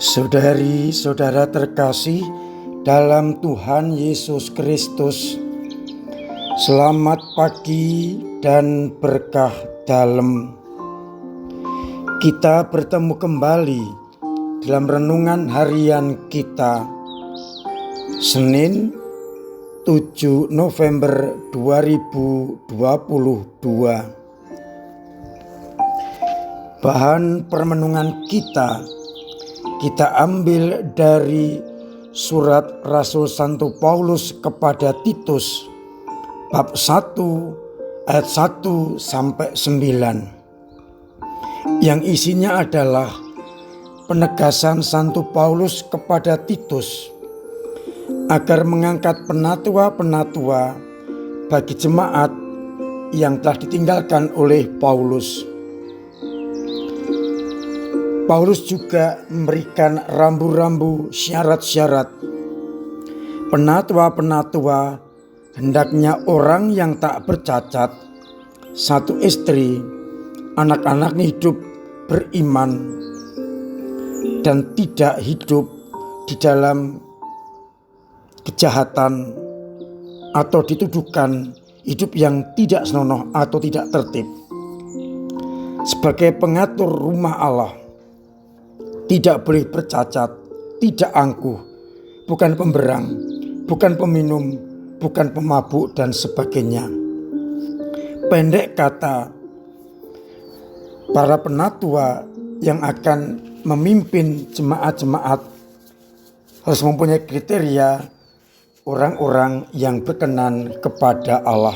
Saudari-saudara terkasih dalam Tuhan Yesus Kristus, selamat pagi dan berkah dalam. Kita bertemu kembali dalam renungan harian kita, Senin 7 November 2022. Bahan permenungan kita ambil dari surat Rasul Santo Paulus kepada Titus bab 1 ayat 1 sampai 9, yang isinya adalah penegasan Santo Paulus kepada Titus agar mengangkat penatua-penatua bagi jemaat yang telah ditinggalkan oleh Paulus. Paulus juga memberikan rambu-rambu syarat-syarat. Penatua-penatua hendaknya orang yang tak bercacat, satu istri, anak-anaknya hidup beriman, dan tidak hidup di dalam kejahatan atau dituduhkan hidup yang tidak senonoh atau tidak tertib. Sebagai pengatur rumah Allah, tidak boleh bercacat, tidak angkuh, bukan pemberang, bukan peminum, bukan pemabuk, dan sebagainya. Pendek kata, para penatua yang akan memimpin jemaat-jemaat harus mempunyai kriteria orang-orang yang berkenan kepada Allah.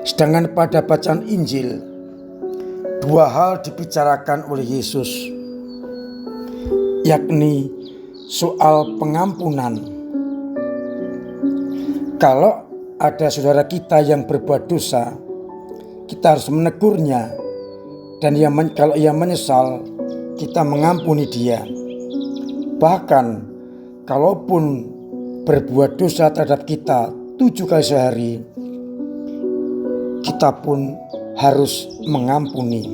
Sedangkan pada bacaan Injil, dua hal dibicarakan oleh Yesus, yakni soal pengampunan. Kalau ada saudara kita yang berbuat dosa, kita harus menegurnya, dan kalau ia menyesal, kita mengampuni dia. Bahkan kalaupun berbuat dosa terhadap kita 7 kali sehari, kita pun harus mengampuni.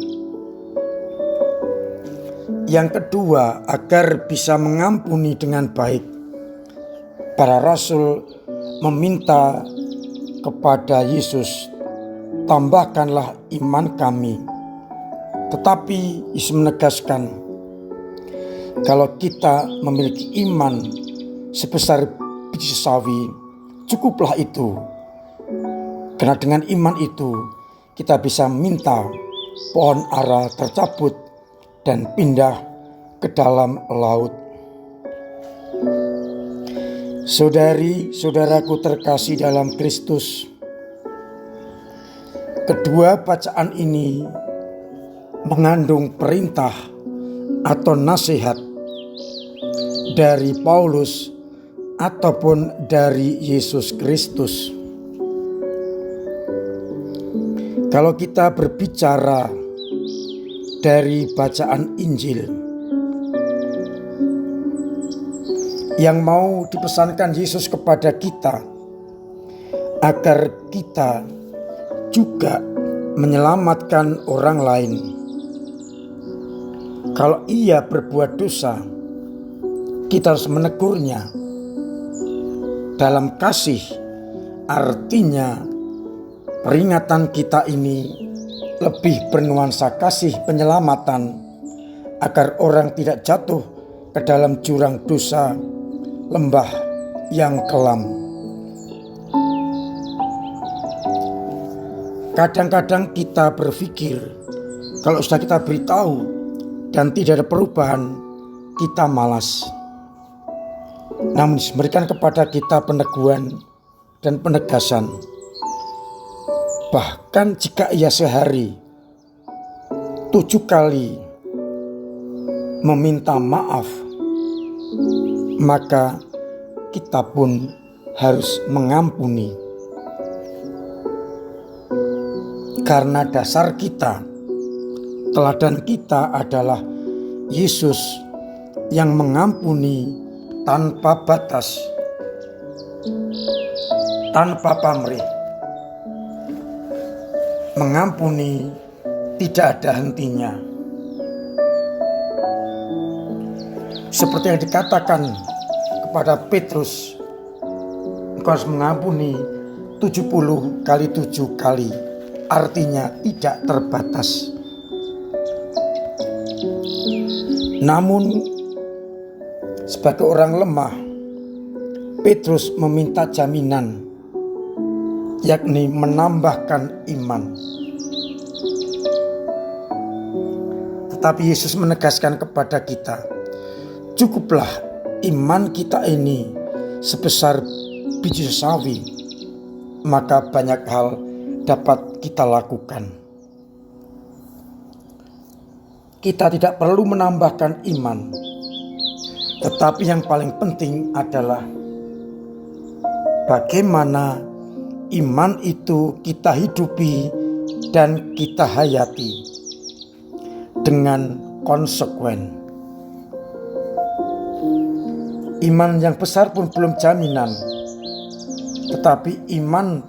Yang kedua, agar bisa mengampuni dengan baik, para rasul meminta kepada Yesus, tambahkanlah iman kami. Tetapi Yesus menegaskan, kalau kita memiliki iman sebesar biji sawi, cukuplah itu. Karena dengan iman itu kita bisa minta pohon ara tercabut dan pindah ke dalam laut. Saudari-saudaraku terkasih dalam Kristus, kedua bacaan ini mengandung perintah atau nasihat dari Paulus ataupun dari Yesus Kristus. Kalau kita berbicara dari bacaan Injil yang mau dipesankan Yesus kepada kita, agar kita juga menyelamatkan orang lain. Kalau ia berbuat dosa, kita harus menegurnya dalam kasih. Artinya peringatan kita ini lebih bernuansa kasih penyelamatan, agar orang tidak jatuh ke dalam jurang dosa, lembah yang kelam. Kadang-kadang kita berpikir, kalau sudah kita beritahu dan tidak ada perubahan, kita malas. Namun diberikan kepada kita peneguhan dan penegasan. Bahkan jika ia sehari 7 kali meminta maaf, maka kita pun harus mengampuni. Karena dasar kita, teladan kita adalah Yesus yang mengampuni tanpa batas, tanpa pamrih, mengampuni tidak ada hentinya. Seperti yang dikatakan kepada Petrus, engkau harus mengampuni 70 kali 7 kali. Artinya tidak terbatas. Namun sebagai orang lemah, Petrus meminta jaminan, yakni menambahkan iman. Tetapi Yesus menegaskan kepada kita, cukuplah iman kita ini sebesar biji sawi, maka banyak hal dapat kita lakukan. Kita tidak perlu menambahkan iman, tetapi yang paling penting adalah bagaimana iman itu kita hidupi dan kita hayati dengan konsekuen. Iman yang besar pun belum jaminan, tetapi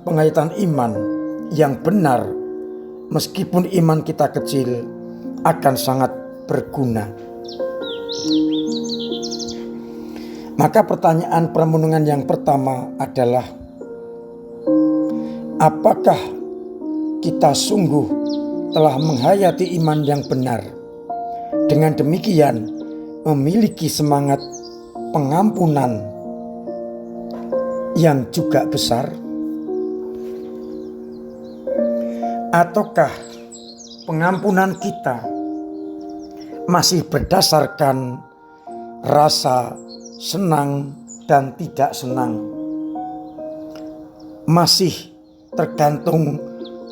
penghayatan iman yang benar, meskipun iman kita kecil, akan sangat berguna. Maka pertanyaan permenungan yang pertama adalah, apakah kita sungguh telah menghayati iman yang benar? Dengan demikian memiliki semangat pengampunan yang juga besar? Ataukah pengampunan kita masih berdasarkan rasa senang dan tidak senang, masih tergantung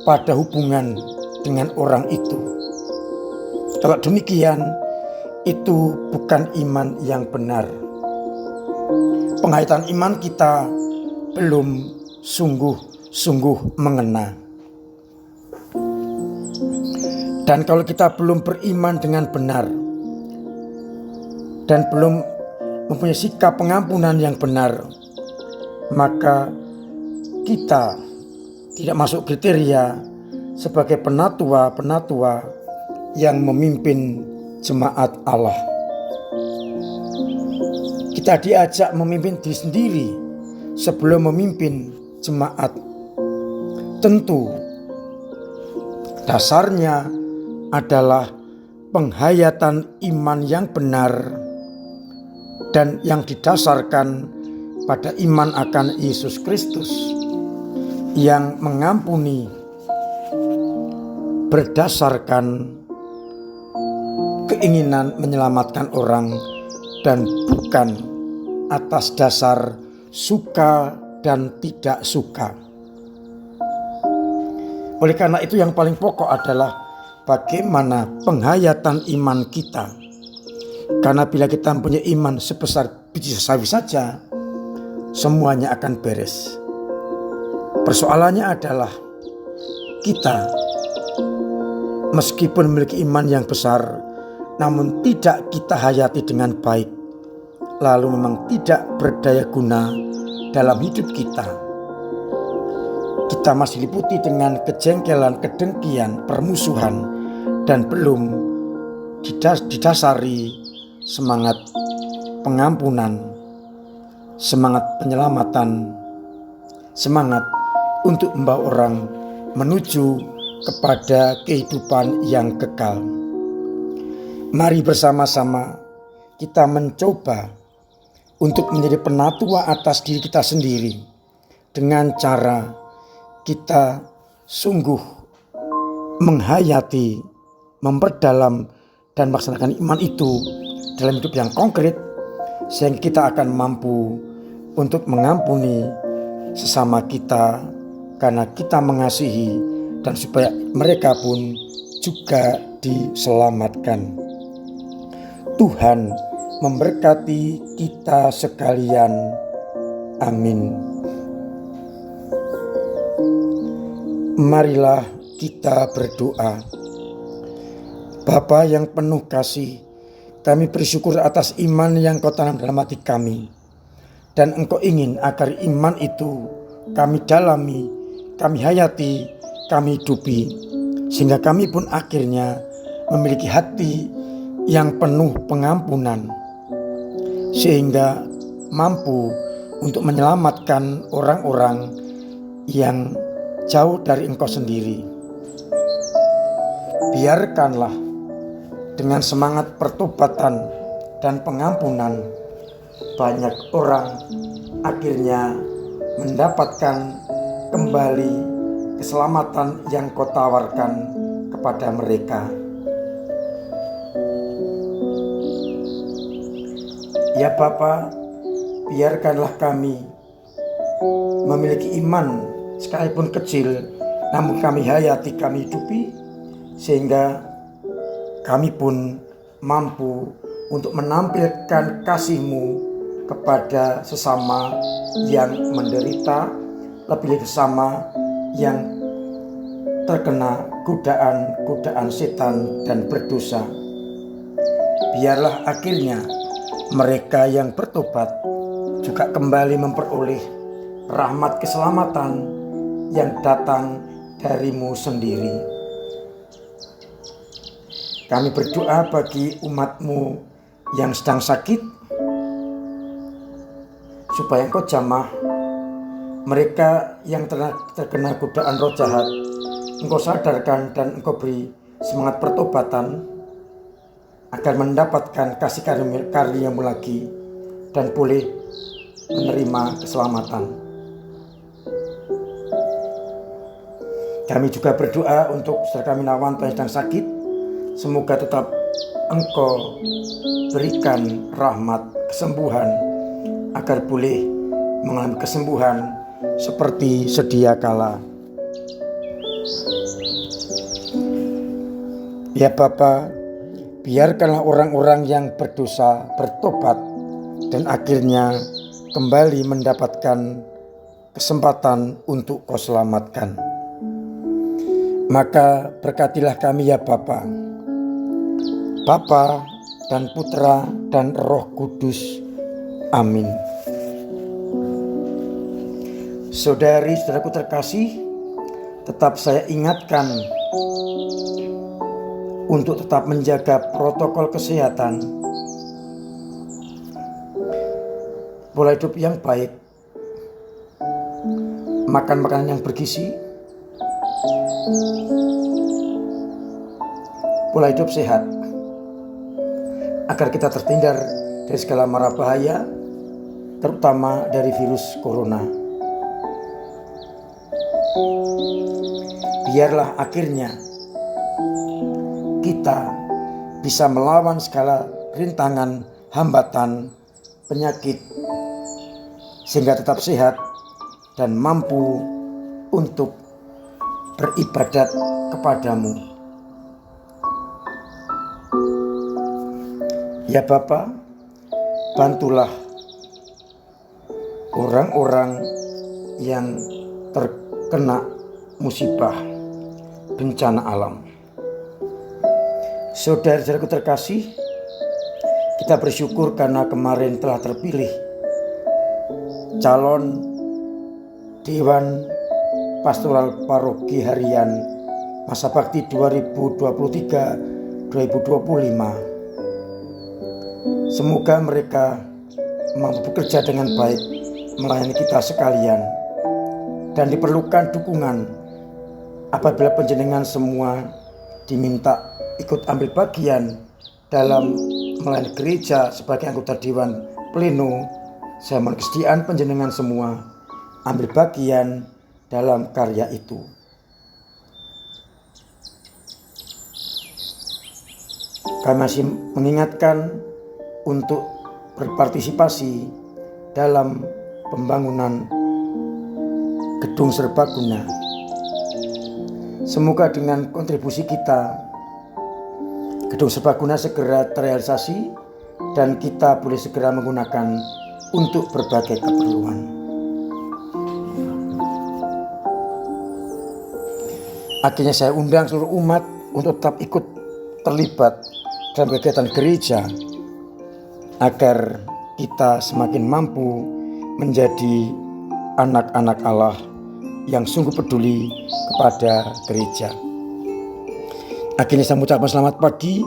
pada hubungan dengan orang itu? Kalau demikian, itu bukan iman yang benar. Penghayatan iman kita belum sungguh-sungguh mengena. Dan kalau kita belum beriman dengan benar dan belum mempunyai sikap pengampunan yang benar, maka kita tidak masuk kriteria sebagai penatua yang memimpin jemaat Allah. Kita diajak memimpin diri sendiri sebelum memimpin jemaat. Tentu dasarnya adalah penghayatan iman yang benar dan yang didasarkan pada iman akan Yesus Kristus yang mengampuni berdasarkan keinginan menyelamatkan orang dan bukan atas dasar suka dan tidak suka. Oleh karena itu yang paling pokok adalah bagaimana penghayatan iman kita. Karena bila kita mempunyai iman sebesar biji sawi saja, semuanya akan beres. Persoalannya adalah kita meskipun memiliki iman yang besar, namun tidak kita hayati dengan baik, lalu memang tidak berdaya guna dalam hidup kita. Kita masih diliputi dengan kejengkelan, kedengkian, permusuhan, dan belum didasari semangat pengampunan, semangat penyelamatan, semangat untuk membawa orang menuju kepada kehidupan yang kekal. Mari bersama-sama kita mencoba untuk menjadi penatua atas diri kita sendiri dengan cara kita sungguh menghayati, memperdalam dan melaksanakan iman itu dalam hidup yang konkret, sehingga kita akan mampu untuk mengampuni sesama kita karena kita mengasihi, dan supaya mereka pun juga diselamatkan. Tuhan memberkati kita sekalian. Amin. Marilah kita berdoa. Bapa yang penuh kasih, kami bersyukur atas iman yang Kau tanam dalam hati kami. Dan Engkau ingin agar iman itu kami dalami, kami hayati, kami hidupi. sehingga kami pun akhirnya memiliki hati yang penuh pengampunan, sehingga mampu untuk menyelamatkan orang-orang yang jauh dari Engkau sendiri. Biarkanlah dengan semangat pertobatan dan pengampunan, banyak orang akhirnya mendapatkan kembali keselamatan yang Kau tawarkan kepada mereka. Ya Bapa, biarkanlah kami memiliki iman sekalipun kecil, namun kami hayati, kami hidupi, sehingga kami pun mampu untuk menampilkan kasih-Mu kepada sesama yang menderita, lebih sesama yang terkena godaan setan dan berdosa. Biarlah akhirnya mereka yang bertobat juga kembali memperoleh rahmat keselamatan yang datang dari-Mu sendiri. Kami berdoa bagi umat-Mu yang sedang sakit, supaya Engkau jamah mereka yang terkena godaan roh jahat. Engkau sadarkan dan Engkau beri semangat pertobatan agar mendapatkan kasih karunia-Mu lagi dan boleh menerima keselamatan. Kami juga berdoa untuk saudara kami Nawanto yang sedang sakit. Semoga tetap Engkau berikan rahmat kesembuhan agar boleh mengalami kesembuhan seperti sedia kala. Ya Bapa, biarkanlah orang-orang yang berdosa bertobat dan akhirnya kembali mendapatkan kesempatan untuk Kau selamatkan. Maka berkatilah kami ya Bapa, Bapa dan Putra dan Roh Kudus. Amin. Saudari-saudaraku terkasih, tetap saya ingatkan untuk tetap menjaga protokol kesehatan, pola hidup yang baik, makan makanan yang bergizi, pola hidup sehat, agar kita terhindar dari segala mara bahaya, terutama dari virus corona. Biarlah akhirnya kita bisa melawan segala rintangan, hambatan, penyakit, sehingga tetap sehat dan mampu untuk beribadat kepadamu. Ya Bapa, bantulah orang-orang yang terkena musibah bencana alam. Saudara-saudaraku terkasih, kita bersyukur karena kemarin telah terpilih calon Dewan Pastoral Paroki Harian Masa Bakti 2023-2025. Semoga mereka mampu bekerja dengan baik melayani kita sekalian, dan diperlukan dukungan apabila panjenengan semua diminta ikut ambil bagian dalam melayani gereja sebagai anggota Dewan Pleno. Saya mohon kesediaan panjenengan semua ambil bagian dalam karya itu. Kami masih mengingatkan untuk berpartisipasi dalam pembangunan gedung serbaguna. Semoga dengan kontribusi kita, gedung serbaguna segera terrealisasi dan kita boleh segera menggunakan untuk berbagai keperluan. Akhirnya saya undang seluruh umat untuk tetap ikut terlibat dalam kegiatan gereja, agar kita semakin mampu menjadi anak-anak Allah yang sungguh peduli kepada gereja. Akhirnya saya mengucapkan selamat pagi,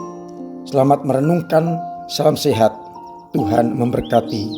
selamat merenungkan, salam sehat, Tuhan memberkati.